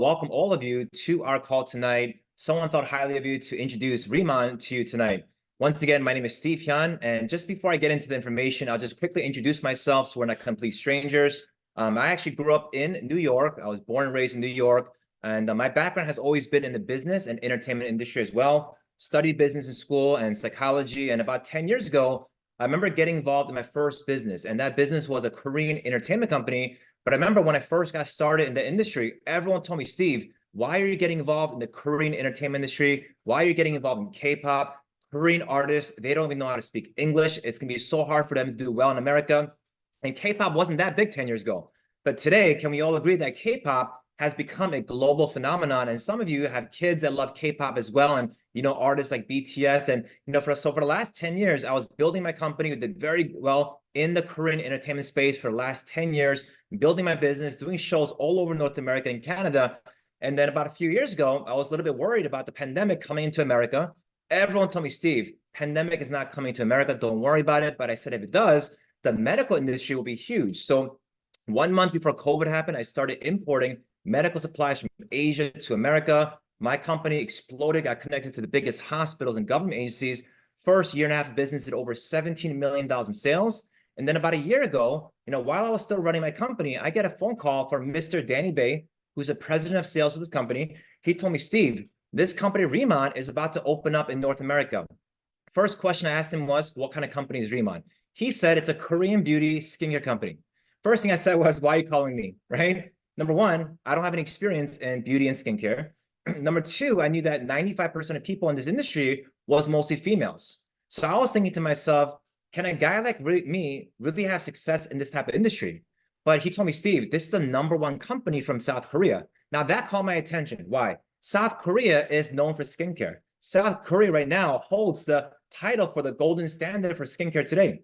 welcome all of you to our call tonight. Someone thought highly of you to introduce Riman to you tonight. Once again, my name is Steve Hyun, and just before I get into the information, I'll just quickly introduce myself so we're not complete strangers. I actually grew up in New York. I was born and raised in New York, and my background has always been in the business and entertainment industry as well. Studied business in school and psychology, and about 10 years ago, I remember getting involved in my first business, and that business was a Korean entertainment company. But I remember when I first got started in the industry, everyone told me, Steve, why are you getting involved in the Korean entertainment industry? Why are you getting involved in K-pop? Korean artists, they don't even know how to speak English. It's going to be so hard for them to do well in America. And K-pop wasn't that big 10 years ago. But today, can we all agree that K-pop has become a global phenomenon? And some of you have kids that love K-pop as well. And, artists like BTS. And, for the last 10 years, I was building my company. We did very well in the Korean entertainment space for the last 10 years, building my business, doing shows all over North America and Canada. And then about a few years ago, I was a little bit worried about the pandemic coming into America. Everyone told me, Steve, pandemic is not coming to America. Don't worry about it. But I said, if it does, the medical industry will be huge. So 1 month before COVID happened, I started importing medical supplies from Asia to America. My company exploded, got connected to the biggest hospitals and government agencies. First year and a half of business did over $17 million in sales. And then about a year ago, while I was still running my company, I get a phone call from Mr. Danny Bay, who's the president of sales for this company. He told me, Steve, this company, Riman, is about to open up in North America. First question I asked him was, what kind of company is Riman? He said, it's a Korean beauty skincare company. First thing I said was, why are you calling me, right? Number one, I don't have any experience in beauty and skincare. Number two, I knew that 95% of people in this industry was mostly females. So I was thinking to myself, can a guy like me really have success in this type of industry? But he told me, Steve, this is the #1 company from South Korea. Now that caught my attention. Why? South Korea is known for skincare. South Korea right now holds the title for the golden standard for skincare today.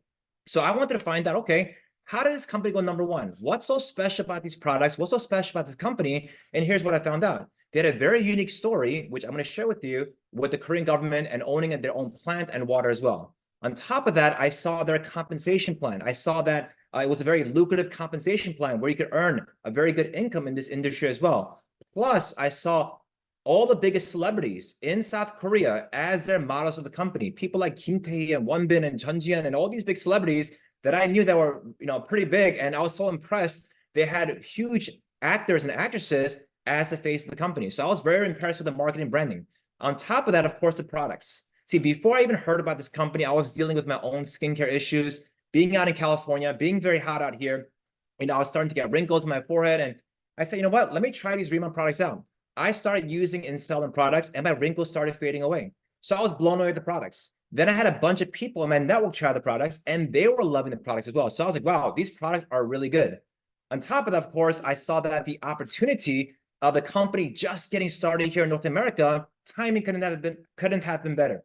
So I wanted to find out, okay, how did this company go #1? What's so special about these products? What's so special about this company? And here's what I found out. They had a very unique story, which I'm going to share with you, with the Korean government and owning their own plant and water as well. On top of that, I saw their compensation plan. I saw that it was a very lucrative compensation plan where you could earn a very good income in this industry as well. Plus, I saw all the biggest celebrities in South Korea as their models of the company. People like Kim Tae-hee and Wonbin and Chun Ji-yeon and all these big celebrities that I knew that were pretty big. And I was so impressed. They had huge actors and actresses as the face of the company. So I was very impressed with the marketing branding. On top of that, of course, the products. See, before I even heard about this company, I was dealing with my own skincare issues, being out in California, being very hot out here. I was starting to get wrinkles in my forehead. And I said, you know what? Let me try these Riman products out. I started using and selling products and my wrinkles started fading away. So I was blown away with the products. Then I had a bunch of people in my network try the products and they were loving the products as well. So I was like, wow, these products are really good. On top of that, of course, I saw that the opportunity of the company just getting started here in North America, timing couldn't have been better.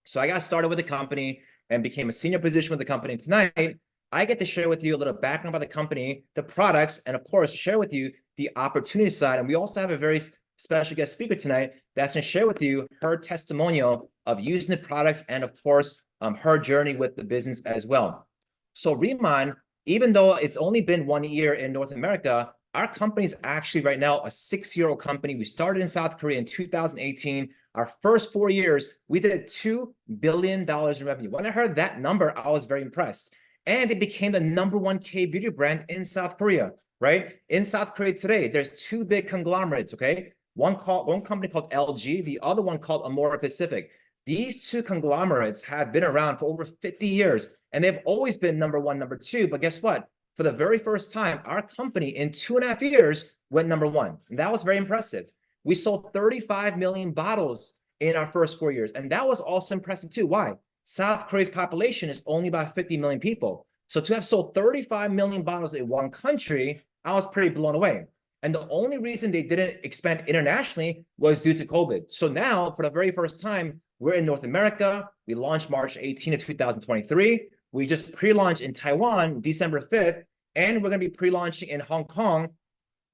So I got started with the company and became a senior position with the company. Tonight, I get to share with you a little background about the company, the products, and of course, share with you the opportunity side. And we also have a very special guest speaker tonight that's going to share with you her testimonial of using the products and of course, her journey with the business as well. So Riman, even though it's only been 1 year in North America, our company is actually right now a 6-year-old company. We started in South Korea in 2018. Our first 4 years, we did $2 billion in revenue. When I heard that number, I was very impressed. And it became the #1 K-beauty brand in South Korea, right? In South Korea today, there's 2 big conglomerates, okay? One company called LG, the other one called Amora Pacific. These 2 conglomerates have been around for over 50 years, and they've always been #1, #2. But guess what? For the very first time, our company in 2.5 years went #1. And that was very impressive. We sold 35 million bottles in our first 4 years. And that was also impressive too. Why? South Korea's population is only about 50 million people. So to have sold 35 million bottles in one country, I was pretty blown away. And the only reason they didn't expand internationally was due to COVID. So now, for the very first time, we're in North America. We launched March 18 of 2023. We just pre-launched in Taiwan, December 5th, and we're going to be pre-launching in Hong Kong,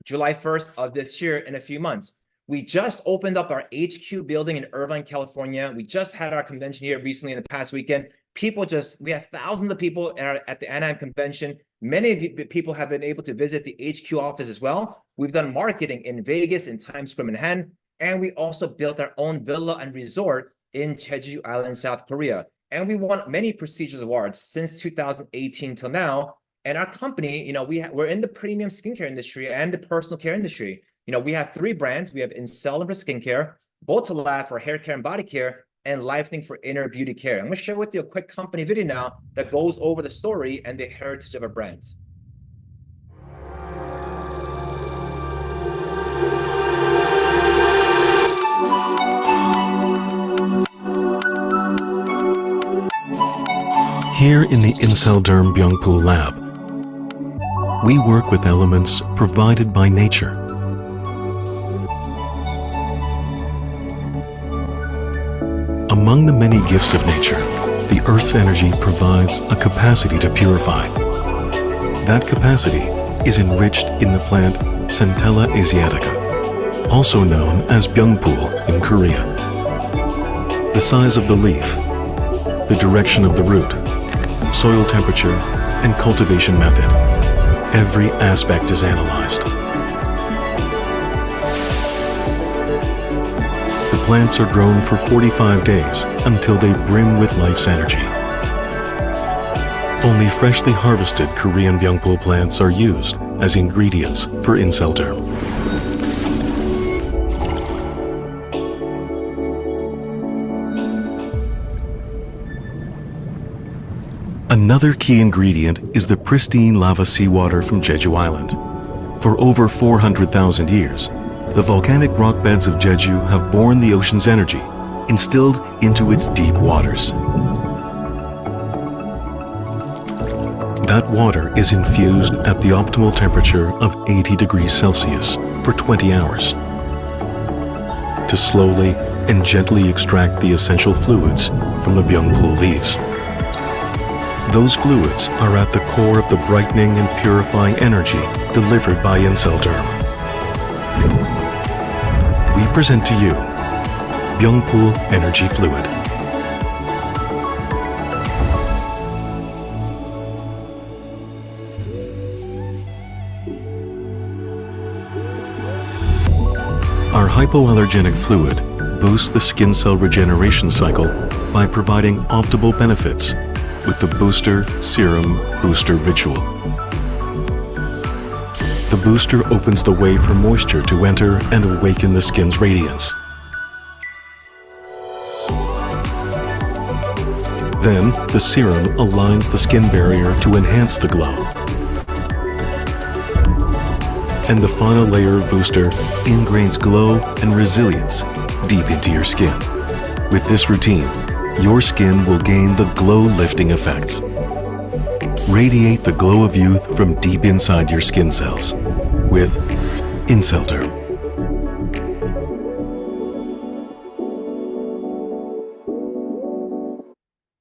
July 1st of this year in a few months. We just opened up our HQ building in Irvine, California. We just had our convention here recently in the past weekend. we have thousands of people at the Anaheim convention. Many of you people have been able to visit the HQ office as well. We've done marketing in Vegas and Times Square, Manhattan, and we also built our own villa and resort in Jeju Island, South Korea. And we won many prestigious awards since 2018 till now. And our company, we're in the premium skincare industry and the personal care industry. We have 3 brands. We have Incelum for skincare, Botolab for hair care and body care, and Lifening for inner beauty care. I'm going to share with you a quick company video now that goes over the story and the heritage of our brand. Here in the Incelderm Byungpoo lab, we work with elements provided by nature. Among the many gifts of nature, the Earth's energy provides a capacity to purify. That capacity is enriched in the plant Centella asiatica, also known as Byungpoo in Korea. The size of the leaf, the direction of the root, soil temperature, and cultivation method. Every aspect is analyzed. The plants are grown for 45 days until they brim with life's energy. Only freshly harvested Korean Byungpoo plants are used as ingredients for Incelderm. Another key ingredient is the pristine lava seawater from Jeju Island. For over 400,000 years, the volcanic rock beds of Jeju have borne the ocean's energy, instilled into its deep waters. That water is infused at the optimal temperature of 80 degrees Celsius for 20 hours to slowly and gently extract the essential fluids from the Byungpoo leaves. Those fluids are at the core of the brightening and purifying energy delivered by Incelderm. We present to you Byungpoo Energy Fluid. Our hypoallergenic fluid boosts the skin cell regeneration cycle by providing optimal benefits with the Booster Serum Booster Ritual. The booster opens the way for moisture to enter and awaken the skin's radiance. Then, the serum aligns the skin barrier to enhance the glow. And the final layer of booster ingrains glow and resilience deep into your skin. With this routine, your skin will gain the glow-lifting effects. Radiate the glow of youth from deep inside your skin cells with Incelderm.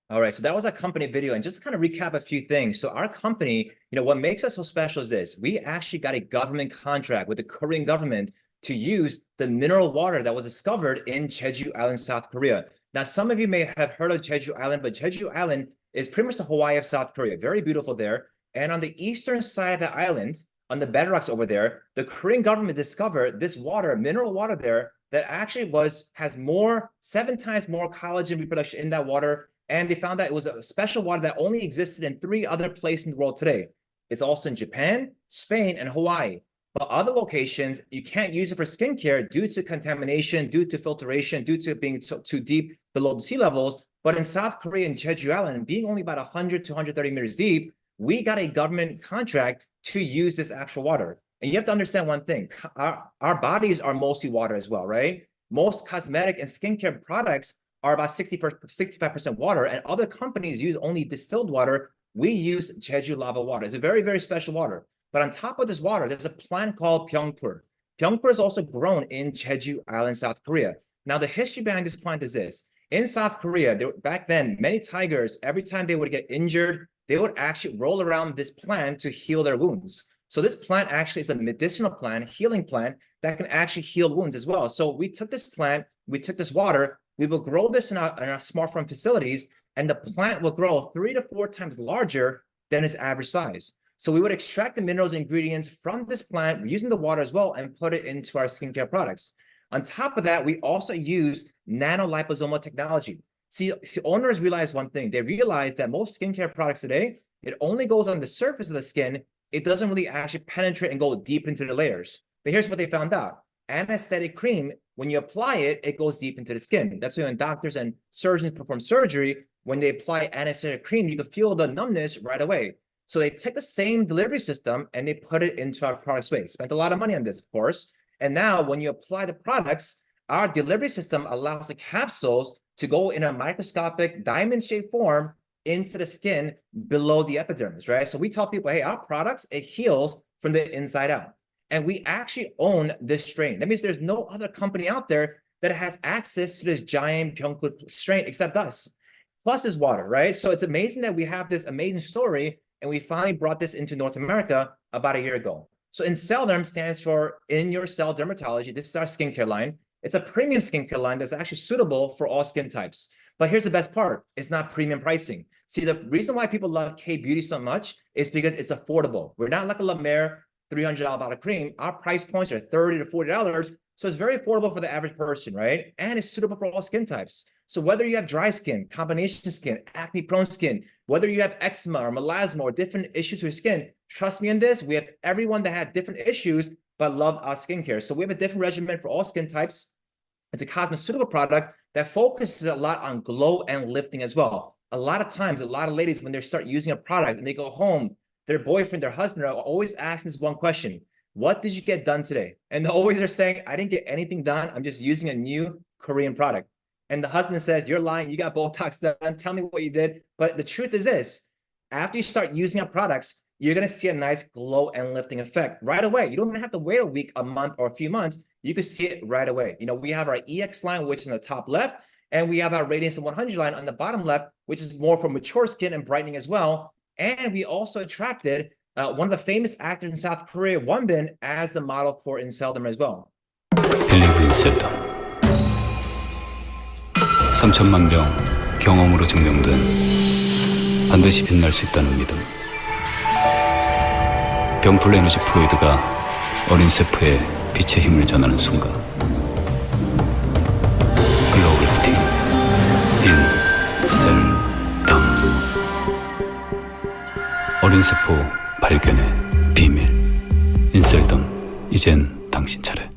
All right, so that was our company video, and just to kind of recap a few things. So our company, what makes us so special is this. We actually got a government contract with the Korean government to use the mineral water that was discovered in Jeju Island, South Korea. Now, some of you may have heard of Jeju Island, but Jeju Island is pretty much the Hawaii of South Korea. Very beautiful there. And on the eastern side of the island, on the bedrocks over there, the Korean government discovered this water, mineral water there, that actually has 7 times more collagen reproduction in that water. And they found that it was a special water that only existed in 3 other places in the world today. It's also in Japan, Spain, and Hawaii. But other locations, you can't use it for skincare due to contamination, due to filtration, due to being too deep below the sea levels. But in South Korea and Jeju Island, being only about 100 to 130 meters deep, we got a government contract to use this actual water. And you have to understand one thing. Our bodies are mostly water as well, right? Most cosmetic and skincare products are about 65% water, and other companies use only distilled water. We use Jeju lava water. It's a very, very special water. But on top of this water, there's a plant called Byungpoo. Byungpoo is also grown in Jeju Island, South Korea. Now, the history behind this plant is this. In South Korea, back then, many tigers, every time they would get injured, they would actually roll around this plant to heal their wounds. So this plant actually is a medicinal plant, healing plant that can actually heal wounds as well. So we took this plant, we took this water, we will grow this in our smart farm facilities, and the plant will grow 3 to 4 times larger than its average size. So we would extract the minerals and ingredients from this plant using the water as well and put it into our skincare products. On top of that, we also use nanoliposomal technology. See, owners realize one thing. They realize that most skincare products today, it only goes on the surface of the skin. It doesn't really actually penetrate and go deep into the layers. But here's what they found out. Anesthetic cream, when you apply it, it goes deep into the skin. That's why when doctors and surgeons perform surgery, when they apply anesthetic cream, you can feel the numbness right away. So they take the same delivery system and they put it into our products. Spent a lot of money on this, of course. And now when you apply the products, our delivery system allows the capsules to go in a microscopic diamond-shaped form into the skin below the epidermis, right? So we tell people, hey, our products, it heals from the inside out. And we actually own this strain. That means there's no other company out there that has access to this giant Pyeongkut strain except us. Plus is water, right? So it's amazing that we have this amazing story, and we finally brought this into North America about a year ago. So InCellDerm stands for In Your Cell Dermatology. This is our skincare line. It's a premium skincare line that's actually suitable for all skin types. But here's the best part. It's not premium pricing. See, the reason why people love K-Beauty so much is because it's affordable. We're not like a La Mer $300 bottle of cream. Our price points are $30 to $40. So it's very affordable for the average person, right? And it's suitable for all skin types. So whether you have dry skin, combination skin, acne-prone skin, whether you have eczema or melasma or different issues with skin, trust me in this, we have everyone that had different issues but love our skincare. So we have a different regimen for all skin types. It's a cosmeceutical product that focuses a lot on glow and lifting as well. A lot of times, a lot of ladies, when they start using a product and they go home, their boyfriend, their husband are always asking this one question: what did you get done today? And they always are saying, I didn't get anything done. I'm just using a new Korean product. And the husband says, you're lying. You got Botox done. Tell me what you did. But the truth is this: after you start using our products, you're going to see a nice glow and lifting effect right away. You don't even have to wait a week, a month, or a few months. You can see it right away. You know, we have our EX line, which is in the top left, and we have our Radiance 100 line on the bottom left, which is more for mature skin and brightening as well. And we also attracted one of the famous actors in South Korea, Wonbin, as the model for InCellDerm as well. Believe InCellDerm. 3천만 병 경험으로 증명된 반드시 빛날 수 있다는 믿음. 병풀 에너지 플루이드가 어린 세포에 빛의 힘을 전하는 순간 글로우 리프팅 InCellDerm. 어린 세포 발견의 비밀. InCellDerm. 이젠 당신 차례.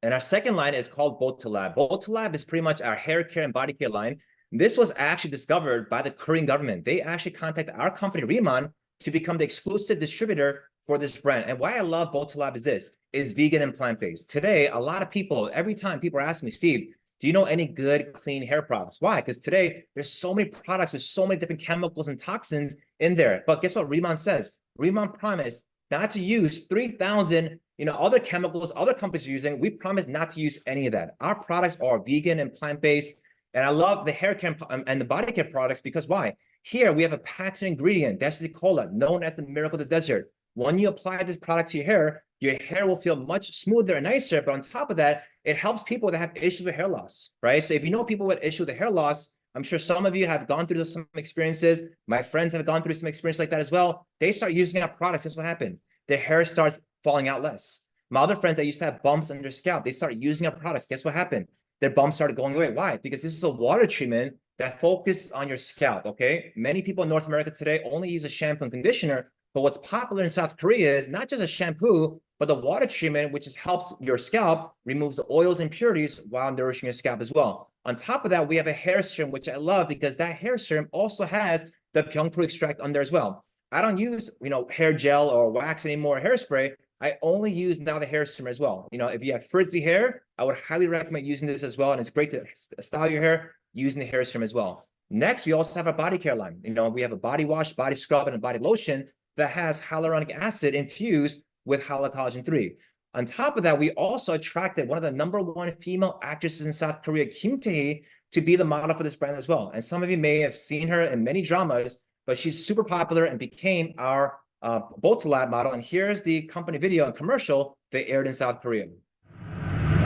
And our second line is called Botolab. Botolab is pretty much our hair care and body care line. This was actually discovered by the Korean government. They actually contacted our company, Riman, to become the exclusive distributor for this brand. And why I love Botolab is this: it's vegan and plant-based. Today, a lot of people, every time people are asking me, Steve, do you know any good, clean hair products? Why? Because today, there's so many products with so many different chemicals and toxins in there. But guess what Riman says? Riman promised not to use 3,000 other chemicals other companies are using. We promise not to use any of that. Our products are vegan and plant-based. And I love the hair care and the body care products because why? Here we have a patent ingredient, Desicola, known as the miracle of the desert. When you apply this product to your hair will feel much smoother and nicer. But on top of that, it helps people that have issues with hair loss, right? So if you know people with issues with hair loss, I'm sure some of you have gone through some experiences. My friends have gone through some experience like that as well. They start using our products. That's what happened. Their hair starts falling out less. My other friends that used to have bumps on their scalp, they start using our products. Guess what happened? Their bumps started going away. Why? Because this is a water treatment that focuses on your scalp, okay? Many people in North America today only use a shampoo and conditioner, but what's popular in South Korea is not just a shampoo, but the water treatment, which helps your scalp, removes the oils and impurities while nourishing your scalp as well. On top of that, we have a hair serum, which I love because that hair serum also has the Pyeongpru extract on there as well. I don't use, hair gel or wax anymore, hairspray. I only use now the hair serum as well. If you have frizzy hair, I would highly recommend using this as well. And it's great to style your hair using the hair serum as well. Next, we also have a body care line. We have a body wash, body scrub, and a body lotion that has hyaluronic acid infused with hyaluronic 3. On top of that, we also attracted one of the #1 female actresses in South Korea, Kim Tae-hee, to be the model for this brand as well. And some of you may have seen her in many dramas, but she's super popular and became our Botolab model. And here's the company video and commercial they aired in South Korea.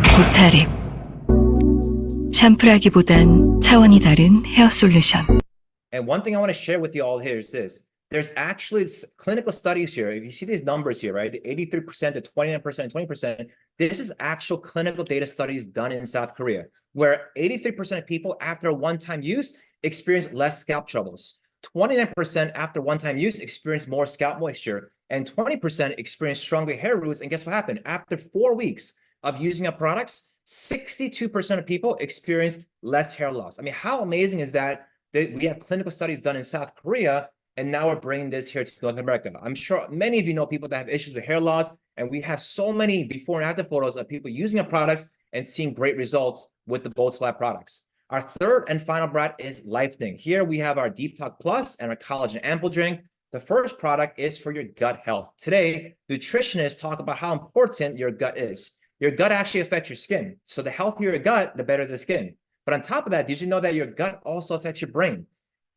보타립 샴푸라기보단 차원이 다른 헤어 솔루션. And one thing I want to share with you all here is this. There's actually clinical studies here. If you see these numbers here, right? 83% to 29%, 20%, this is actual clinical data studies done in South Korea, where 83% of people after a one-time use experience less scalp troubles. 29% after one-time use experience more scalp moisture, and 20% experience stronger hair roots. And guess what happened? After 4 weeks of using our products, 62% of people experienced less hair loss. I mean, how amazing is that? We have clinical studies done in South Korea, and now we're bringing this here to North America. I'm sure many of you know people that have issues with hair loss, and we have so many before and after photos of people using our products and seeing great results with the Bold Lab products. Our third and final product is LifeThing. Here we have our Deep Talk Plus and our Collagen Ample Drink. The first product is for your gut health. Today, nutritionists talk about how important your gut is. Your gut actually affects your skin. So the healthier your gut, the better the skin. But on top of that, did you know that your gut also affects your brain?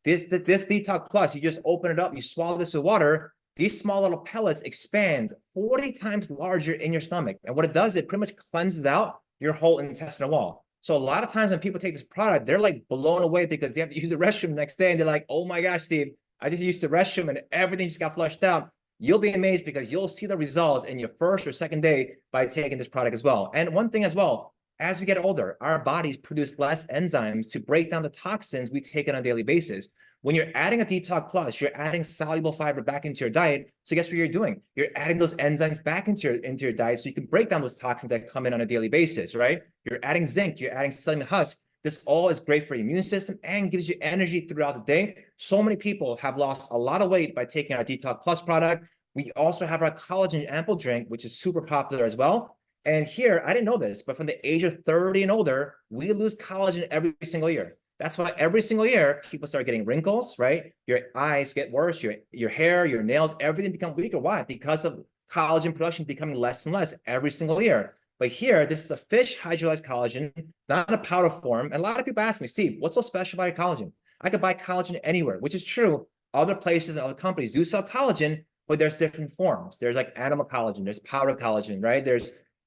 This Detox Plus, you just open it up, you swallow this with water, these small little pellets expand 40 times larger in your stomach. And what it does, it pretty much cleanses out your whole intestinal wall. So a lot of times when people take this product, they're like blown away because they have to use the restroom the next day. And they're like, oh my gosh, Steve, I just used the restroom and everything just got flushed out. You'll be amazed because you'll see the results in your first or second day by taking this product as well. And one thing as well, as we get older, our bodies produce less enzymes to break down the toxins we take on a daily basis. When you're adding a Detox Plus, you're adding soluble fiber back into your diet. So guess what you're doing? You're adding those enzymes back into your diet so you can break down those toxins that come in on a daily basis, right? You're adding zinc, you're adding selenium husk. This all is great for your immune system and gives you energy throughout the day. So many people have lost a lot of weight by taking our Detox Plus product. We also have our Collagen Ample Drink, which is super popular as well. And here, I didn't know this, but from the age of 30 and older, we lose collagen every single year. That's why every single year, people start getting wrinkles, right? Your eyes get worse, your hair, your nails, everything becomes weaker. Why? Because of collagen production becoming less and less every single year. But here, this is a fish hydrolyzed collagen, not in a powder form. And a lot of people ask me, Steve, what's so special about your collagen? I could buy collagen anywhere, which is true. Other places and other companies do sell collagen, but there's different forms. There's like animal collagen, there's powder collagen, right?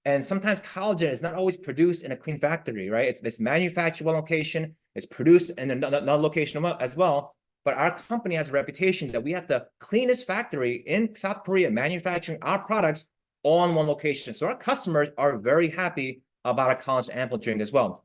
And sometimes collagen is not always produced in a clean factory, right? It's manufactured one location, it's produced in another location as well. But our company has a reputation that we have the cleanest factory in South Korea manufacturing our products all in one location. So our customers are very happy about our Collagen Ample Drink as well.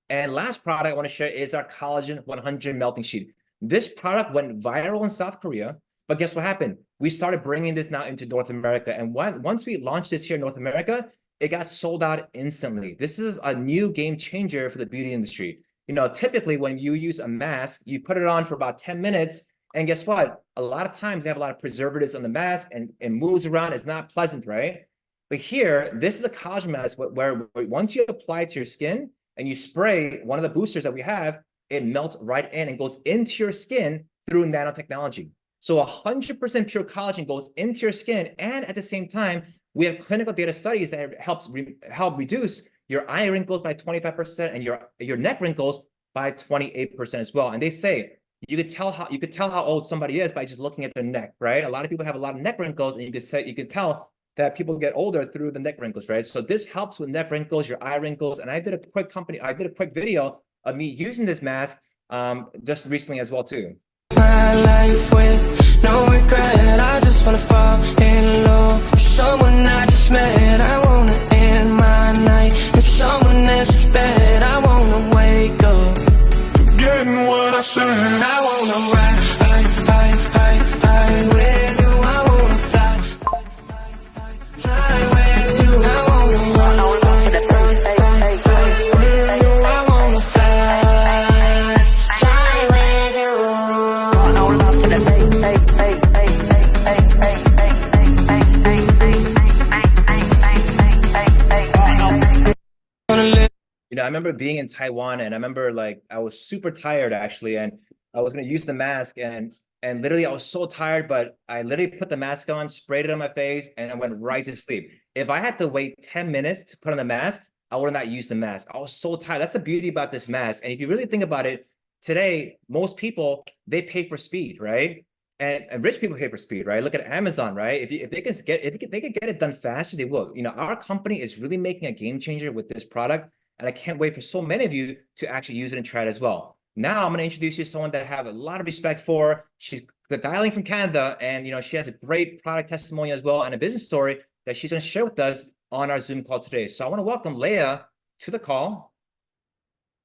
And last product I want to share is our Collagen 100 Melting Sheet. This product went viral in South Korea. But guess what happened? We started bringing this now into North America. And once we launched this here in North America, it got sold out instantly. This is a new game changer for the beauty industry. You know, typically when you use a mask, you put it on for about 10 minutes. And guess what? A lot of times they have a lot of preservatives on the mask and it moves around. It's not pleasant, right? But here, this is a collagen mask where once you apply it to your skin and you spray one of the boosters that we have, it melts right in and goes into your skin through nanotechnology. So 100% pure collagen goes into your skin, and at the same time, we have clinical data studies that help reduce your eye wrinkles by 25% and your neck wrinkles by 28% as well. And they say you could tell how old somebody is by just looking at their neck, right? A lot of people have a lot of neck wrinkles, and you could tell that people get older through the neck wrinkles, right? So this helps with neck wrinkles, your eye wrinkles, and I did a quick video of me using this mask just recently as well too. My life with no regret. I just wanna fall in love with someone I just met. I wanna end my night in someone else's bed. I wanna wake up forgetting what I said. I wanna ride with you. I wanna fly with you. I wanna run with you. I wanna fly with you. You know, I remember being in Taiwan, and I remember like I was super tired actually, and I was gonna use the mask, and literally I was so tired, but I literally put the mask on, sprayed it on my face, and I went right to sleep. If I had to wait 10 minutes to put on the mask, I would not use the mask. I was so tired. That's the beauty about this mask. And if you really think about it, today most people, they pay for speed, right? And rich people pay for speed, right? Look at Amazon, right? If they can get it done faster, they will. You know, our company is really making a game changer with this product. And I can't wait for so many of you to actually use it and try it as well. Now I'm going to introduce you to someone that I have a lot of respect for. She's dialing from Canada, and she has a great product testimony as well and a business story that she's going to share with us on our Zoom call today. So I want to welcome Leah to the call.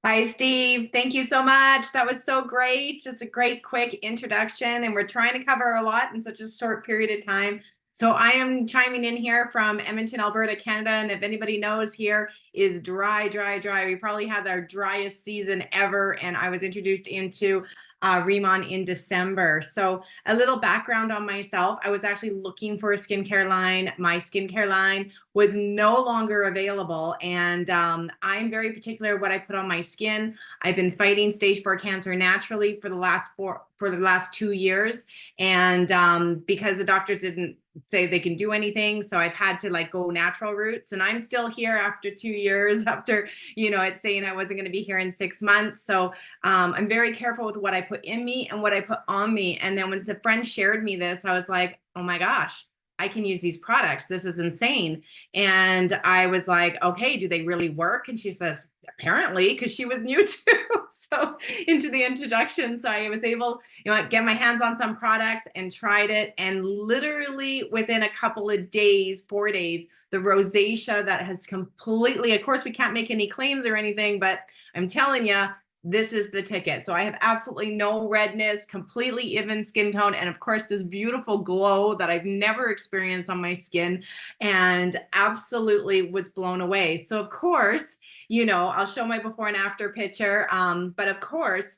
Hi, Steve. Thank you so much. That was so great. Just a great, quick introduction. And we're trying to cover a lot in such a short period of time. So I am chiming in here from Edmonton, Alberta, Canada. And if anybody knows, here is dry, dry, dry. We probably had our driest season ever. And I was introduced into Riman in December. So a little background on myself. I was actually looking for a skincare line. My skincare line was no longer available. And I'm very particular what I put on my skin. I've been fighting stage 4 cancer naturally for the last 2 years. And because the doctors didn't say they can do anything, so I've had to go natural routes. And I'm still here after 2 years, after it's saying I wasn't going to be here in 6 months. So I'm very careful with what I put in me and what I put on me. And then when the friend shared me this, I was like, oh my gosh, I can use these products. This is insane. And I was like, okay, do they really work? And she says, apparently, because she was new too. So into the introduction. So I was able, get my hands on some products and tried it. And literally within a couple of days, 4 days, the rosacea that has completely, of course, we can't make any claims or anything, but I'm telling you, this is the ticket. So I have absolutely no redness, completely even skin tone, and of course this beautiful glow that I've never experienced on my skin, and absolutely was blown away. So of course, I'll show my before and after picture, but of course,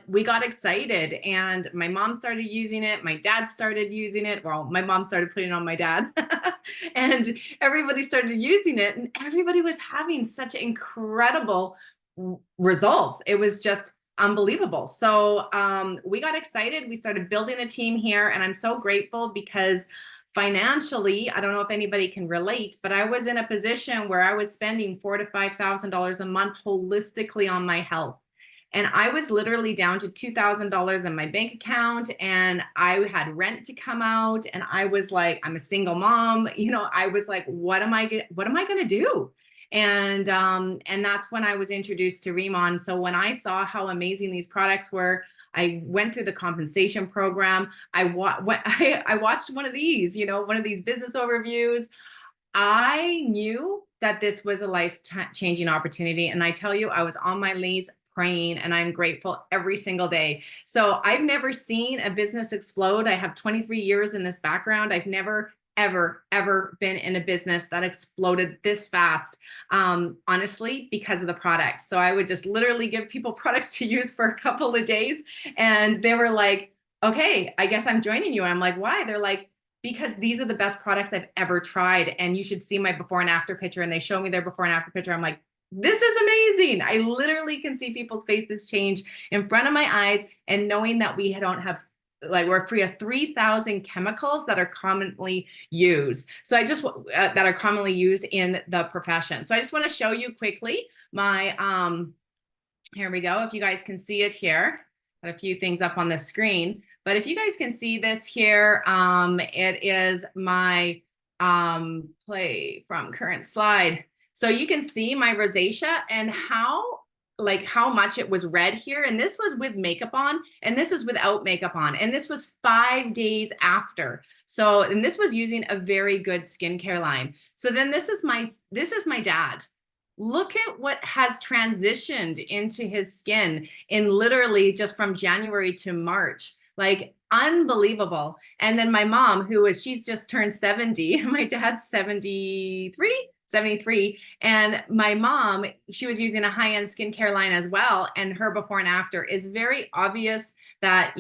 we got excited, and my mom started using it. My dad started using it. Well, my mom started putting it on my dad and everybody started using it, and everybody was having such incredible results. It was just unbelievable. So we got excited. We started building a team here, and I'm so grateful because financially, I don't know if anybody can relate, but I was in a position where I was spending $4,000 to $5,000 a month holistically on my health. And I was literally down to $2,000 in my bank account, and I had rent to come out. And I was like, I'm a single mom. I was like, what am I going to do? And that's when I was introduced to Riman. So when I saw how amazing these products were, I went through the compensation program. I watched one of these, one of these business overviews. I knew that this was a life-changing opportunity. And I tell you, I was on my knees praying, and I'm grateful every single day. So I've never seen a business explode. I have 23 years in this background. I've never ever been in a business that exploded this fast, honestly, because of the product. So I would just literally give people products to use for a couple of days, and they were like, okay, I guess I'm joining you. I'm like, why? They're like, because these are the best products I've ever tried, and you should see my before and after picture. And they show me their before and after picture. I'm like, this is amazing. I literally can see people's faces change in front of my eyes, and knowing that we don't have, we're free of 3,000 chemicals that are commonly used. So that are commonly used in the profession. So I just want to show you quickly my, here we go. If you guys can see it here, got a few things up on the screen, but if you guys can see this here, it is my play from current slide. So you can see my rosacea and how much it was red here. And this was with makeup on, and this is without makeup on. And this was 5 days after. So, and this was using a very good skincare line. So then this is my dad. Look at what has transitioned into his skin in literally just from January to March. Unbelievable. And then my mom, she's just turned 70. My dad's 73. And my mom, she was using a high-end skincare line as well. And her before and after is very obvious that,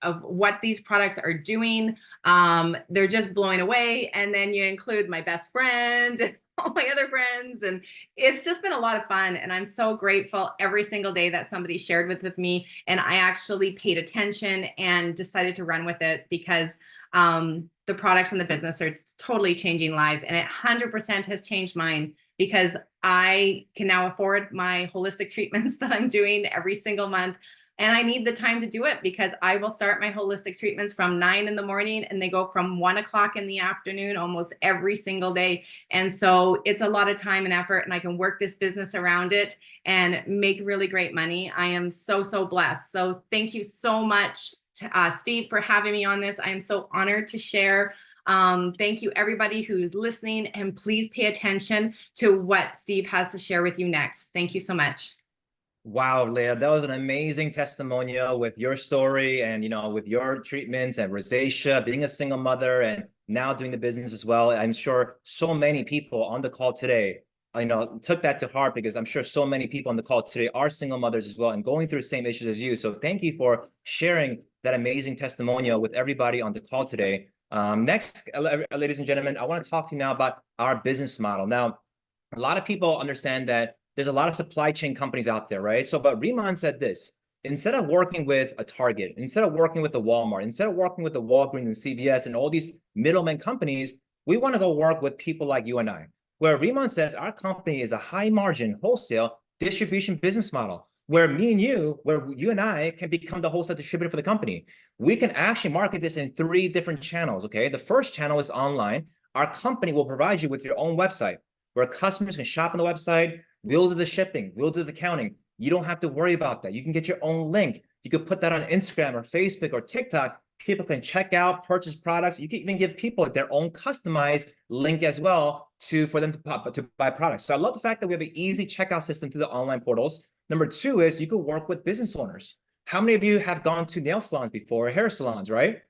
of what these products are doing. They're just blowing away. And then you include my best friend and all my other friends. And it's just been a lot of fun. And I'm so grateful every single day that somebody shared with me. And I actually paid attention and decided to run with it because the products in the business are totally changing lives. And it 100% has changed mine because I can now afford my holistic treatments that I'm doing every single month. And I need the time to do it because I will start my holistic treatments from 9 in the morning and they go from 1 o'clock in the afternoon almost every single day. And so it's a lot of time and effort, and I can work this business around it and make really great money. I am so, so blessed. So thank you so much, Steve, for having me on this. I am so honored to share. Thank you, everybody who's listening, and please pay attention to what Steve has to share with you next. Thank you so much. Wow, Leah, that was an amazing testimonial with your story and, with your treatments and rosacea, being a single mother and now doing the business as well. I'm sure so many people on the call today, took that to heart, because I'm sure so many people on the call today are single mothers as well and going through the same issues as you. So thank you for sharing that amazing testimonial with everybody on the call today. Next, ladies and gentlemen, I want to talk to you now about our business model. Now, a lot of people understand that there's a lot of supply chain companies out there, right? So, but Riman said this: instead of working with a Target, instead of working with the Walmart, instead of working with the Walgreens and CVS and all these middlemen companies, we want to go work with people like you and I. Where Riman says our company is a high margin wholesale distribution business model, where me and you, where you and I can become the wholesale distributor for the company. We can actually market this in 3 different channels, okay? The first channel is online. Our company will provide you with your own website, where customers can shop on the website. We'll do the shipping, we'll do the accounting. You don't have to worry about that. You can get your own link. You could put that on Instagram or Facebook or TikTok. People can check out, purchase products. You can even give people their own customized link as well for them to buy products. So I love the fact that we have an easy checkout system through the online portals. Number 2 is you could work with business owners. How many of you have gone to nail salons before, or hair salons, right?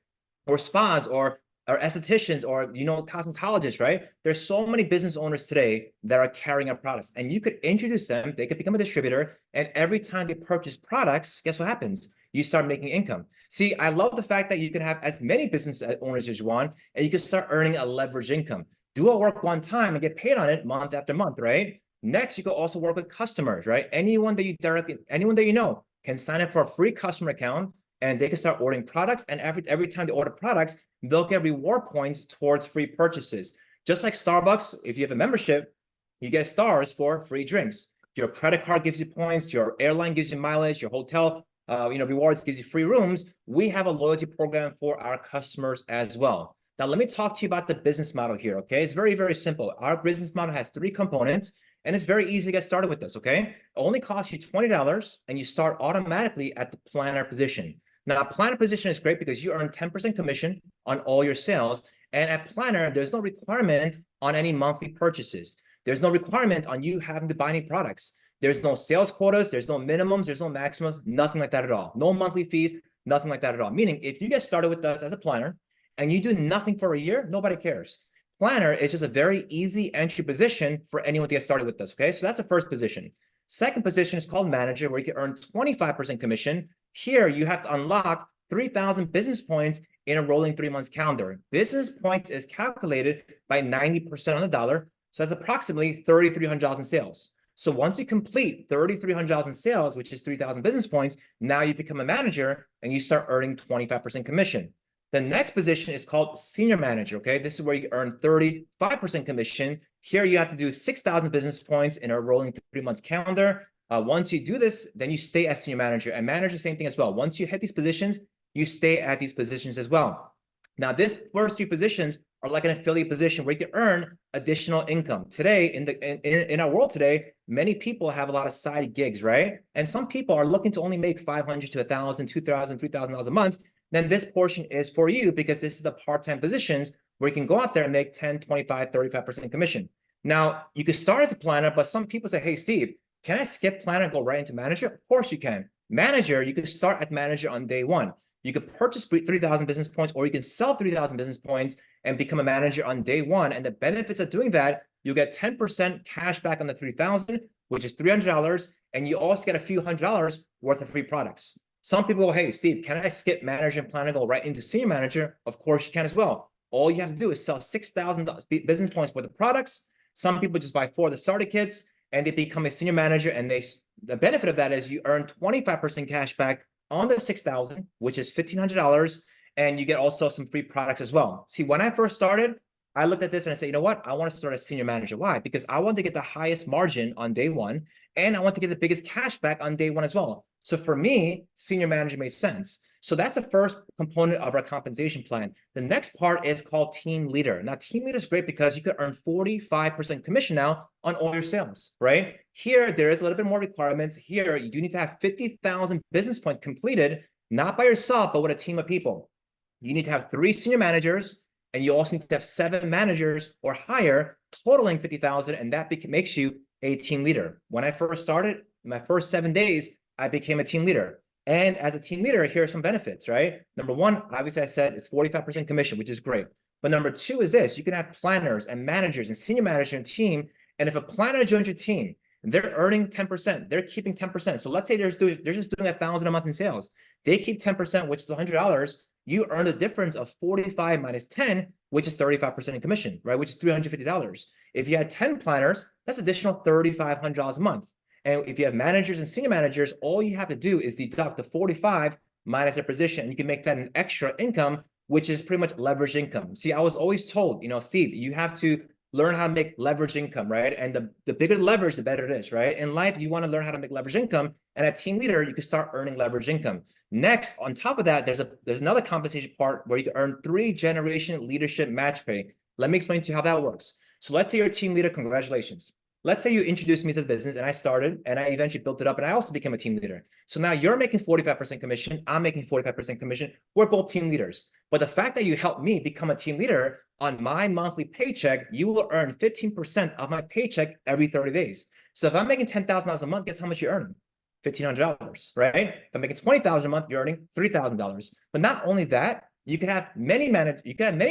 Or spas, or estheticians, or cosmetologists, right? There's so many business owners today that are carrying our products, and you could introduce them. They could become a distributor, and every time they purchase products, guess what happens? You start making income. See, I love the fact that you can have as many business owners as you want, and you can start earning a leverage income. Do a work one time and get paid on it month after month, right? Next, you can also work with customers, right? Anyone that you know can sign up for a free customer account, and they can start ordering products. And every time they order products, they'll get reward points towards free purchases. Just like Starbucks, if you have a membership, you get stars for free drinks. Your credit card gives you points. Your airline gives you mileage. Your hotel, rewards gives you free rooms. We have a loyalty program for our customers as well. Now, let me talk to you about the business model here, okay? It's very, very simple. Our business model has 3 components, and it's very easy to get started with this, okay? It only costs you $20, and you start automatically at the planner position. Now, planner position is great because you earn 10% commission on all your sales. And at planner, there's no requirement on any monthly purchases. There's no requirement on you having to buy any products. There's no sales quotas. There's no minimums. There's no maximums. Nothing like that at all. No monthly fees. Nothing like that at all. Meaning, if you get started with us as a planner and you do nothing for a year, nobody cares. Planner is just a very easy entry position for anyone to get started with us, okay? So that's the first position. Second position is called manager, where you can earn 25% commission. Here, you have to unlock 3,000 business points in a rolling 3 months calendar. Business points is calculated by 90% on the dollar. So that's approximately $3,300 in sales. So once you complete $3,300 in sales, which is 3,000 business points, now you become a manager and you start earning 25% commission. The next position is called senior manager, okay? This is where you earn 35% commission. Here you have to do 6,000 business points in a rolling 3 months calendar. Once you do this, then you stay as senior manager, and manager, same thing as well. Once you hit these positions, you stay at these positions as well. Now, this first 3 positions are like an affiliate position where you can earn additional income. Today, in our world today, many people have a lot of side gigs, right? And some people are looking to only make $500 to $1,000, $2,000, $3,000 a month. Then this portion is for you, because this is the part-time positions where you can go out there and make 10, 25, 35% commission. Now, you can start as a planner, but some people say, hey, Steve, can I skip planner and go right into manager? Of course you can. Manager, you can start at manager on day 1. You could purchase 3,000 business points, or you can sell 3,000 business points and become a manager on day 1. And the benefits of doing that, you get 10% cash back on the 3,000, which is $300. And you also get a few $100 worth of free products. Some people go, hey, Steve, can I skip manager and planner and go right into senior manager? Of course you can as well. All you have to do is sell 6,000 business points worth of products. Some people just buy 4 of the starter kits and they become a senior manager. And the benefit of that is you earn 25% cash back on the 6,000, which is $1,500. And you get also some free products as well. See, when I first started, I looked at this and I said, you know what? I want to start as senior manager. Why? Because I want to get the highest margin on day one, and I want to get the biggest cash back on day one as well. So for me, senior manager made sense. So that's the first component of our compensation plan. The next part is called team leader. Now, team leader is great because you could earn 45% commission now on all your sales, right? Here, there is a little bit more requirements. Here, you do need to have 50,000 business points completed, not by yourself, but with a team of people. You need to have 3 senior managers, and you also need to have 7 managers or higher, totaling 50,000, and that makes you a team leader. When I first started, in my first 7 days, I became a team leader. And as a team leader, here are some benefits, right? Number one, obviously I said it's 45% commission, which is great. But number two is this: you can have planners and managers and senior managers in your team. And if a planner joins your team, they're earning 10%, they're keeping 10%. So let's say they're just doing 1,000 a month in sales. They keep 10%, which is $100. You earn a difference of 45 minus 10, which is 35% in commission, right? Which is $350. If you had 10 planners, that's additional $3,500 a month. And if you have managers and senior managers, all you have to do is deduct the 45 minus their position. And you can make that an extra income, which is pretty much leverage income. See, I was always told, Steve, you have to learn how to make leverage income, right? And the bigger the leverage, the better it is, right? In life, you want to learn how to make leverage income. And at team leader, you can start earning leverage income. Next, on top of that, there's another compensation part where you can earn 3-generation leadership match pay. Let me explain to you how that works. So let's say you're a team leader, congratulations. Let's say you introduced me to the business and I started and I eventually built it up and I also became a team leader. So now you're making 45% commission. I'm making 45% commission. We're both team leaders. But the fact that you helped me become a team leader, on my monthly paycheck, you will earn 15% of my paycheck every 30 days. So if I'm making $10,000 a month, guess how much you're earning? $1,500, right? If I'm making $20,000 a month, you're earning $3,000. But not only that, you can have many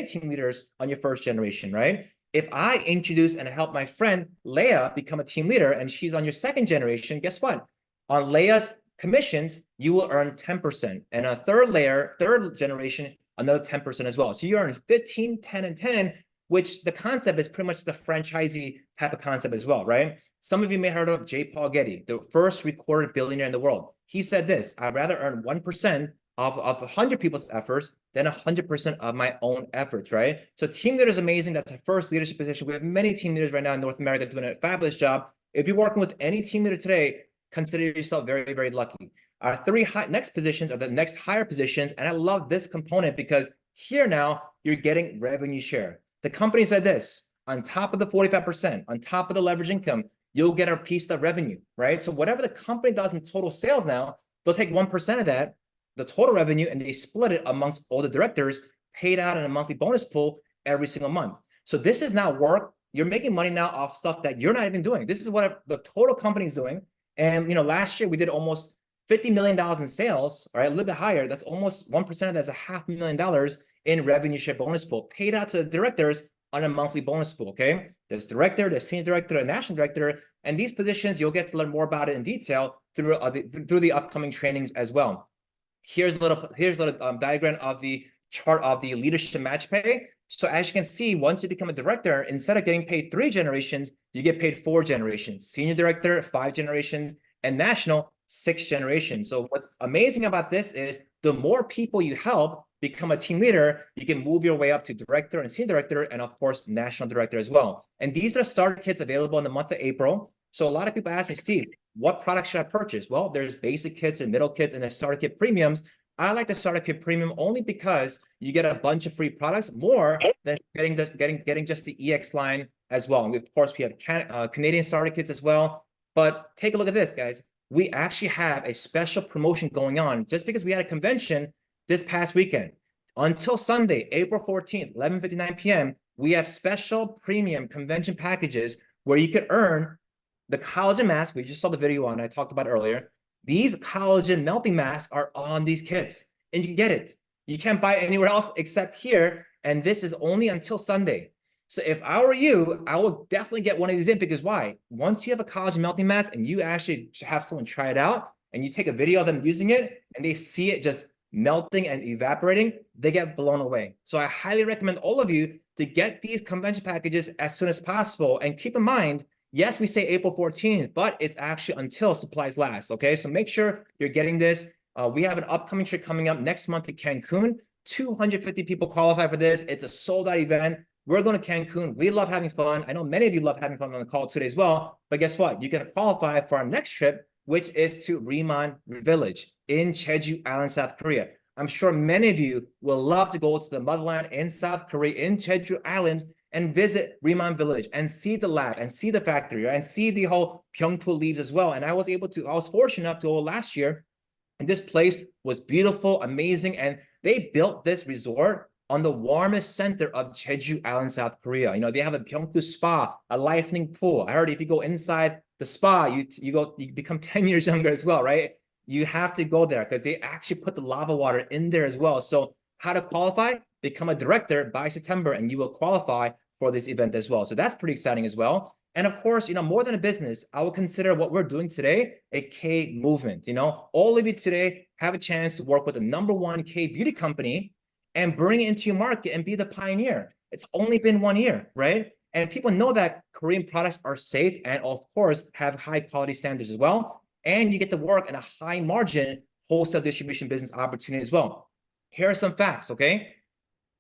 team leaders on your first generation, right? If I introduce and help my friend Leah become a team leader and she's on your second generation, guess what? On Leah's commissions, you will earn 10%. And on third generation, another 10% as well. So you earn 15, 10, and 10, which the concept is pretty much the franchisee type of concept as well, right? Some of you may have heard of J. Paul Getty, the first recorded billionaire in the world. He said this: I'd rather earn 1% of 100 people's efforts than 100% of my own efforts, right? So team leader is amazing. That's our first leadership position. We have many team leaders right now in North America doing a fabulous job. If you're working with any team leader today, consider yourself very, very lucky. Our 3 next positions are the next higher positions. And I love this component because here now you're getting revenue share. The company said this: on top of the 45%, on top of the leverage income, you'll get a piece of revenue, right? So whatever the company does in total sales now, they'll take 1% of that, the total revenue, and they split it amongst all the directors, paid out in a monthly bonus pool every single month. So this is now work. You're making money now off stuff that you're not even doing. This is what the total company is doing. And last year we did almost $50 million in sales, right? A little bit higher. That's almost 1% of that's $500,000 in revenue share bonus pool paid out to the directors on a monthly bonus pool. Okay, there's director, there's senior director, and national director, and these positions you'll get to learn more about it in detail through the upcoming trainings as well. Here's a little diagram of the chart of the leadership match pay. So as you can see, once you become a director, instead of getting paid 3 generations, you get paid 4 generations. Senior director, 5 generations, and national, 6 generations. So what's amazing about this is the more people you help become a team leader, you can move your way up to director and senior director, and of course, national director as well. And these are starter kits available in the month of April. So a lot of people ask me, Steve, what products should I purchase? Well, there's basic kits and middle kits and there's starter kit premiums. I like the starter kit premium only because you get a bunch of free products more than getting just the EX line as well. And of course, we have Canadian starter kits as well. But take a look at this, guys. We actually have a special promotion going on just because we had a convention this past weekend. Until Sunday, April 14th, 11:59 p.m., we have special premium convention packages where you could earn the collagen mask. We just saw the video on, I talked about earlier. These collagen melting masks are on these kits, and you can get it. You can't buy it anywhere else except here, and this is only until Sunday. So if I were you, I would definitely get one of these in, because why? Once you have a collagen melting mask and you actually have someone try it out, and you take a video of them using it, and they see it just melting and evaporating, they get blown away. So I highly recommend all of you to get these convention packages as soon as possible. And keep in mind, yes, we say April 14th, but it's actually until supplies last, okay? So make sure you're getting this. We have an upcoming trip coming up next month in Cancun. 250 people qualify for this. It's a sold-out event. We're going to Cancun. We love having fun. I know many of you love having fun on the call today as well. But guess what? You can qualify for our next trip, which is to Riman Village in Jeju Island, South Korea. I'm sure many of you will love to go to the motherland in South Korea, in Jeju Islands, and visit Riman Village and see the lab and see the factory and see the whole Pyeongpo leaves as well. And I was fortunate enough to go last year, and this place was beautiful, amazing, and they built this resort on the warmest center of Jeju Island, South Korea. You know, they have a Pyeongpo spa, a life-saving pool. I heard if you go inside the spa, you become 10 years younger as well, right? You have to go there because they actually put the lava water in there as well. So how to qualify? Become a director by September, and you will qualify for this event as well. So that's pretty exciting as well. And of course, you know, more than a business, I would consider what we're doing today a K movement. You know, all of you today have a chance to work with the #1 K beauty company and bring it into your market and be the pioneer. It's only been 1 year, right? And people know that Korean products are safe and of course have high quality standards as well. And you get to work in a high margin wholesale distribution business opportunity as well. Here are some facts, okay?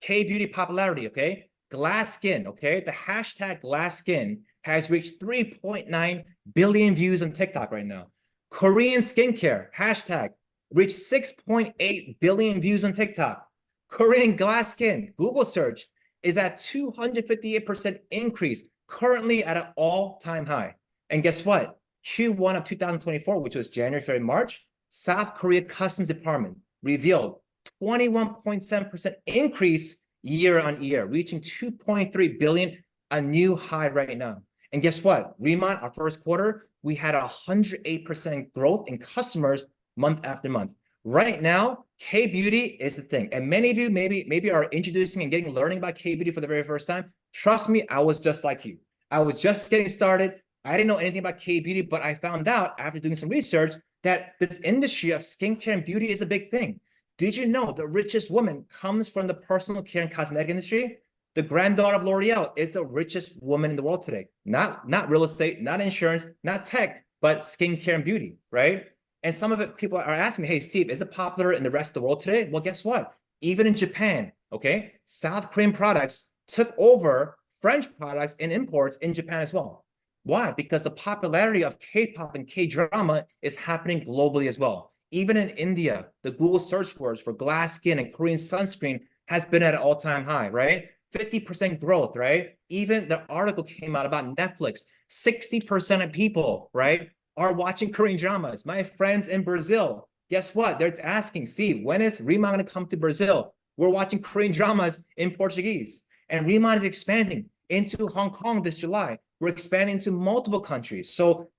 K beauty popularity, okay? Glass skin, okay? The hashtag glass skin has reached 3.9 billion views on TikTok right now. Korean skincare hashtag reached 6.8 billion views on TikTok. Korean glass skin, Google search is at 258% increase, currently at an all-time high. And guess what? Q1 of 2024, which was January, February, March, South Korea Customs Department revealed 21.7% increase year on year, reaching 2.3 billion, a new high right now. And guess what? Riman, our first quarter, we had 108% growth in customers month after month. Right now, K-beauty is the thing. And many of you maybe are introducing and learning about K-beauty for the very first time. Trust me, I was just like you. I was just getting started. I didn't know anything about K-beauty, but I found out after doing some research that this industry of skincare and beauty is a big thing. Did you know the richest woman comes from the personal care and cosmetic industry? The granddaughter of L'Oreal is the richest woman in the world today. Not real estate, not insurance, not tech, but skincare and beauty, right? And some of it, people are asking me, hey, Steve, is it popular in the rest of the world today? Well, guess what? Even in Japan, okay, South Korean products took over French products and imports in Japan as well. Why? Because the popularity of K-pop and K-drama is happening globally as well. Even in India, the Google search words for glass skin and Korean sunscreen has been at an all-time high, right? 50% growth, right? Even the article came out about Netflix. 60% of people, right, are watching Korean dramas. My friends in Brazil, guess what? They're asking, Steve, when is Riman going to come to Brazil? We're watching Korean dramas in Portuguese. And Riman is expanding into Hong Kong this July. We're expanding to multiple countries. So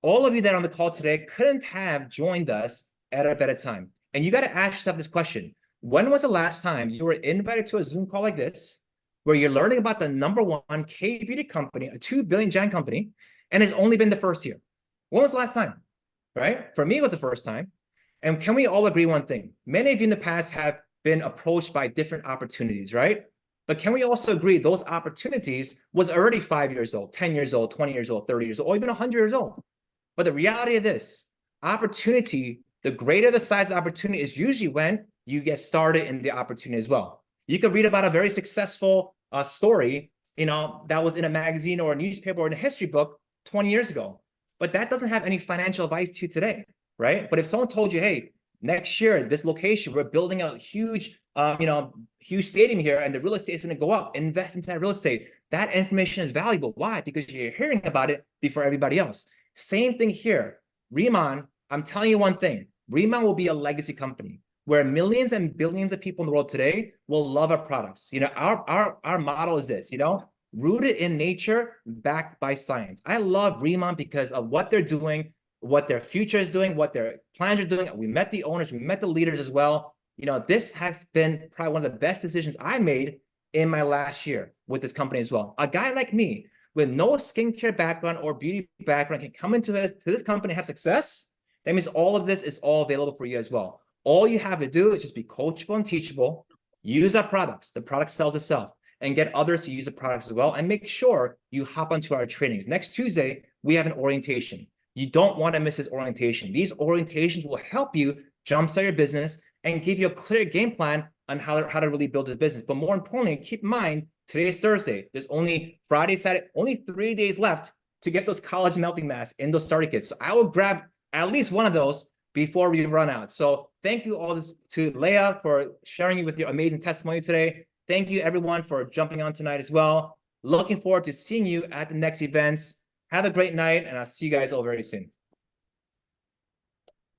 all of you that are on the call today couldn't have joined us at a better time. And you got to ask yourself this question. When was the last time you were invited to a Zoom call like this, where you're learning about the #1 K-beauty company, a 2 billion giant company, and it's only been the first year? When was the last time, right? For me, it was the first time. And can we all agree one thing? Many of you in the past have been approached by different opportunities, right? But can we also agree those opportunities was already 5 years old, 10 years old, 20 years old, 30 years old, or even 100 years old? But the reality of this, opportunity, the greater the size of the opportunity is usually when you get started in the opportunity as well. You could read about a very successful story, you know, that was in a magazine or a newspaper or in a history book 20 years ago. But that doesn't have any financial advice to you today, right? But if someone told you, hey, next year, this location, we're building a huge, huge stadium here, and the real estate is going to go up, invest into that real estate. That information is valuable. Why? Because you're hearing about it before everybody else. Same thing here. Riman, I'm telling you one thing. Riman will be a legacy company where millions and billions of people in the world today will love our products. You know, our model is this, you know, rooted in nature, backed by science. I love Riman because of what they're doing, what their future is doing, what their plans are doing. We met the owners, we met the leaders as well. You know, this has been probably one of the best decisions I made in my last year with this company as well. A guy like me with no skincare background or beauty background can come into this company and have success. That means all of this is all available for you as well. All you have to do is just be coachable and teachable, use our products. The product sells itself, and get others to use the products as well. And make sure you hop onto our trainings. Next Tuesday, we have an orientation. You don't want to miss this orientation. These orientations will help you jumpstart your business and give you a clear game plan on how to really build a business. But more importantly, keep in mind, today is Thursday. There's only Friday, Saturday, only 3 days left to get those college melting masks in those starter kits. So I will grab at least one of those before we run out. So thank you all to Leah for sharing with your amazing testimony today. Thank you everyone for jumping on tonight as well. Looking forward to seeing you at the next events. Have a great night, and I'll see you guys all very soon.